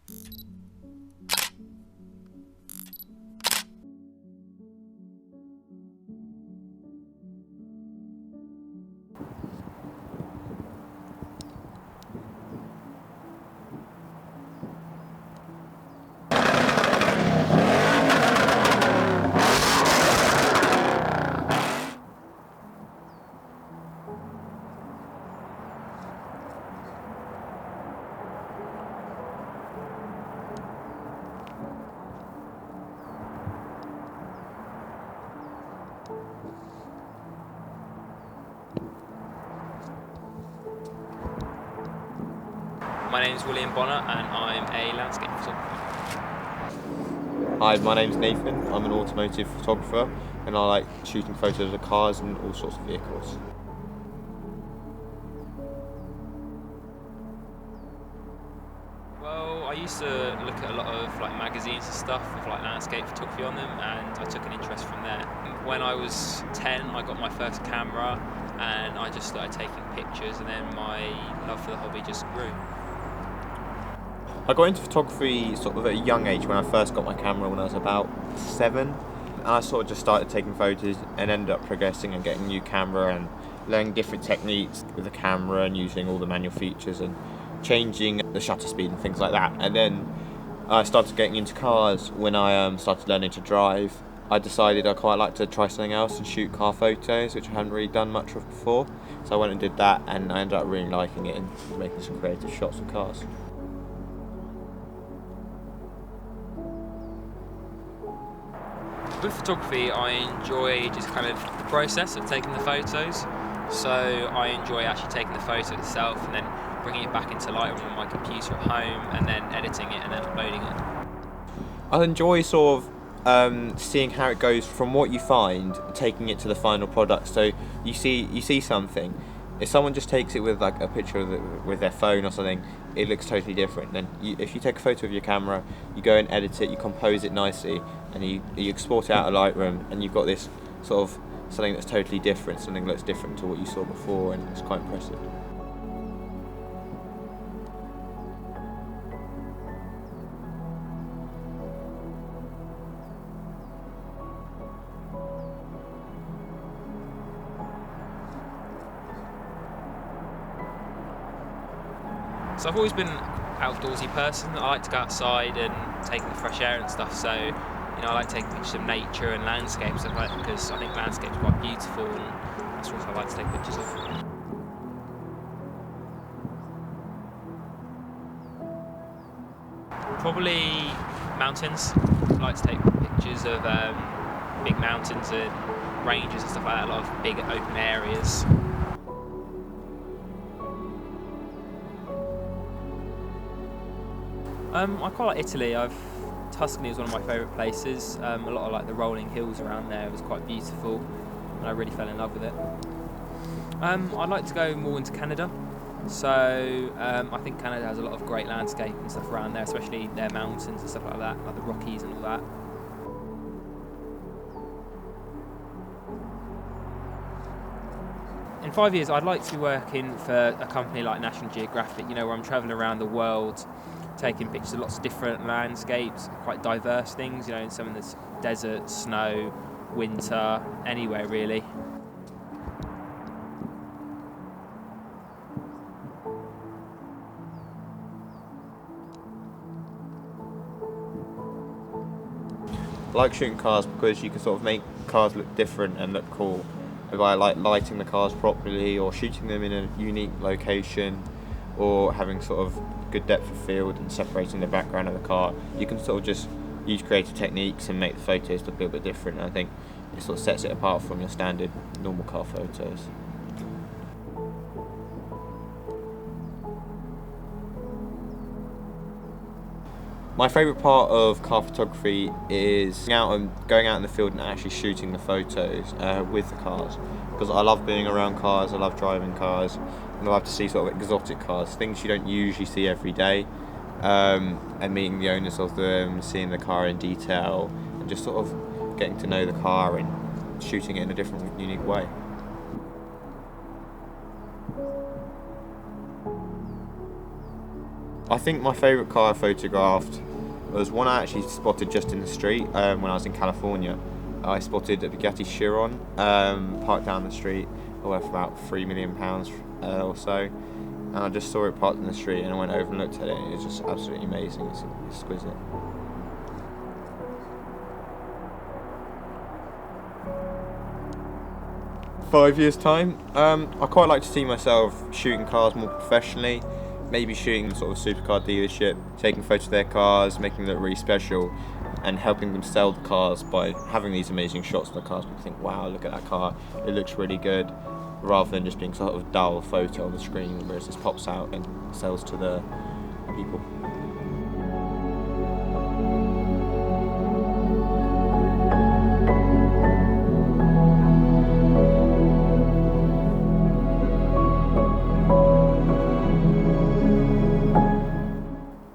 My name is William Bonner and I'm a landscape photographer. Hi, my name's Nathan. I'm an automotive photographer and I like shooting photos of cars and all sorts of vehicles. Well, I used to look at a lot of magazines and stuff with landscape photography on them, and I took an interest from there. When I was 10, I got my first camera and I just started taking pictures, and then my love for the hobby just grew. I got into photography sort of at a young age when I first got my camera when I was about 7, and I sort of just started taking photos and ended up progressing and getting a new camera and learning different techniques with the camera and using all the manual features and changing the shutter speed and things like that. And then I started getting into cars when I started learning to drive. I decided I quite like to try something else and shoot car photos, which I hadn't really done much of before. So I went and did that, and I ended up really liking it and making some creative shots of cars. With photography, I enjoy just kind of the process of taking the photos. So I enjoy actually taking the photo itself and then bringing it back into Lightroom on my computer at home and then editing it and then uploading it. I enjoy sort of seeing how it goes from what you find, taking it to the final product. So you see something. If someone just takes it with like a picture of it with their phone or something, it looks totally different. Then if you take a photo of your camera, you go and edit it, you compose it nicely, and you export it out of Lightroom, and you've got this sort of something that's totally different, something that looks different to what you saw before, and it's quite impressive. So I've always been an outdoorsy person. I like to go outside and take the fresh air and stuff. So, I like taking pictures of nature and landscapes and stuff because I think landscape's quite beautiful, and that's what I like to take pictures of. Probably mountains. I like to take pictures of big mountains and ranges and stuff like that. A lot of big open areas. I quite like Italy. Tuscany is one of my favourite places. A lot of the rolling hills around there was quite beautiful, and I really fell in love with it. I'd like to go more into Canada. So I think Canada has a lot of great landscape and stuff around there, especially their mountains and stuff like that, like the Rockies and all that. In 5 years, I'd like to be working for a company like National Geographic, where I'm travelling around the world, taking pictures of lots of different landscapes, quite diverse things, in some of this desert, snow, winter, anywhere really. I like shooting cars because you can sort of make cars look different and look cool by lighting the cars properly or shooting them in a unique location or having sort of good depth of field and separating the background of the car. You can sort of just use creative techniques and make the photos look a little bit different. I think it sort of sets it apart from your standard normal car photos. My favourite part of car photography is going out in the field and actually shooting the photos with the cars, because I love being around cars, I love driving cars, and I love to see sort of exotic cars, things you don't usually see every day, and meeting the owners of them, seeing the car in detail, and just sort of getting to know the car and shooting it in a different, unique way. I think my favourite car I photographed was one I actually spotted just in the street when I was in California. I spotted a Bugatti Chiron parked down the street, worth about £3 million or so. And I just saw it parked in the street and I went over and looked at it. It was just absolutely amazing. It's exquisite. "5 years' time, I quite like to see myself shooting cars more professionally, maybe shooting sort of supercar dealership, taking photos of their cars, making them look really special, and helping them sell the cars by having these amazing shots of the cars. People think, wow, look at that car, it looks really good, rather than just being sort of a dull photo on the screen where it just pops out and sells to the people."